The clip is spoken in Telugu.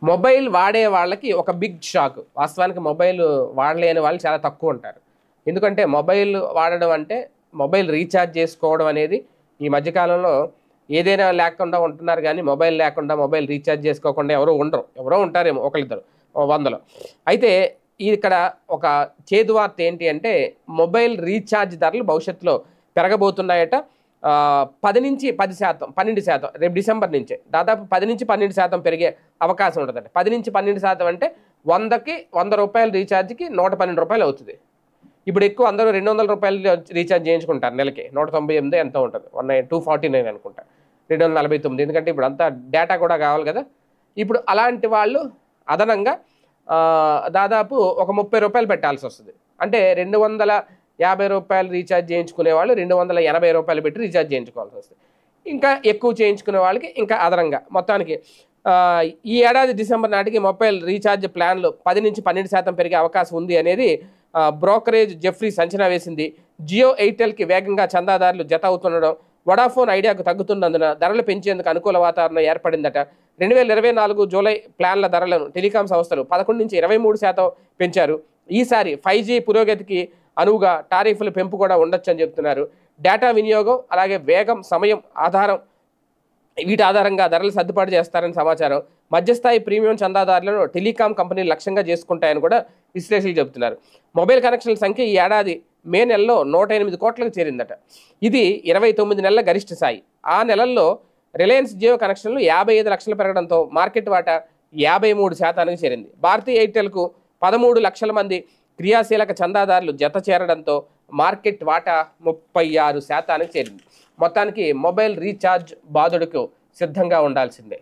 మొబైల్ వాడే వాళ్ళకి ఒక బిగ్ షాక్. వాస్తవానికి మొబైల్ వాడలేని వాళ్ళు చాలా తక్కువ ఉంటారు. ఎందుకంటే మొబైల్ వాడడం అంటే మొబైల్ రీఛార్జ్ చేసుకోవడం అనేది ఈ మధ్యకాలంలో ఏదైనా లేకుండా ఉంటున్నారు కానీ మొబైల్ లేకుండా మొబైల్ రీఛార్జ్ చేసుకోకుండా ఎవరో ఉండరు. ఎవరో ఉంటారేమో ఒకళ్ళిద్దరు వందలో. అయితే ఇక్కడ ఒక చేదు వార్త ఏంటి అంటే మొబైల్ రీఛార్జ్ ధరలు భవిష్యత్తులో పెరగబోతున్నాయట. 10% 12% రేపు డిసెంబర్ నుంచే దాదాపు 10-12% పెరిగే అవకాశం ఉంటుందండి. 10-12% అంటే 100కి ₹100 రీఛార్జ్కి ₹112 అవుతుంది. ఇప్పుడు ఎక్కువ అందరూ ₹200 రీఛార్జ్ చేయించుకుంటారు నెలకి. 198 ఎంతో ఉంటుంది, 249 అనుకుంటా, 249. ఎందుకంటే ఇప్పుడు అంతా డేటా కూడా కావాలి కదా. ఇప్పుడు అలాంటి వాళ్ళు అదనంగా దాదాపు ఒక ₹30 పెట్టాల్సి వస్తుంది. అంటే ₹250 రీఛార్జ్ చేయించుకునే వాళ్ళు ₹280 పెట్టి రీఛార్జ్ చేయించుకోవాల్సి వస్తుంది. ఇంకా ఎక్కువ చేయించుకునే వాళ్ళకి ఇంకా అదనంగా మొత్తానికి ఈ ఏడాది డిసెంబర్ నాటికి మొబైల్ రీఛార్జ్ ప్లాన్లు 10-12% పెరిగే అవకాశం ఉంది అనేది బ్రోకరేజ్ జెఫ్రీస్ అంచనా వేసింది. జియో, ఎయిర్టెల్కి వేగంగా చందాదారులు జత అవుతుండడం, వడాఫోన్ ఐడియాకు తగ్గుతున్నందున ధరలు పెంచేందుకు అనుకూల వాతావరణం ఏర్పడిందట. 2024 జూలై ప్లాన్ల ధరలను టెలికాం సంస్థలు 11-23% పెంచారు. ఈసారి 5G పురోగతికి అనువుగా టారిఫ్ల పెంపు కూడా ఉండొచ్చు అని చెప్తున్నారు. డేటా వినియోగం అలాగే వేగం, సమయం ఆధారం వీటి ఆధారంగా ధరలు సర్దుబాటు చేస్తారని సమాచారం. మధ్యస్థాయి ప్రీమియం చందాదారులను టెలికాం కంపెనీలు లక్ష్యంగా చేసుకుంటాయని కూడా విశ్లేషకులు చెబుతున్నారు. మొబైల్ కనెక్షన్ల సంఖ్య ఈ ఏడాది మే నెలలో 108 కోట్లకు చేరిందట. ఇది 29 నెలల గరిష్ట స్థాయి. ఆ నెలల్లో రిలయన్స్ జియో కనెక్షన్లు 55 లక్షలు పెరగడంతో మార్కెట్ వాటా 53%కి చేరింది. భారతీయ ఎయిర్టెల్కు 13 లక్షల మంది క్రియాశీలక చందాదారులు జత చేరడంతో మార్కెట్ వాటా 36%కి చేరింది. మొత్తానికి మొబైల్ రీఛార్జ్ బాధుడుకు సిద్ధంగా ఉండాల్సిందే.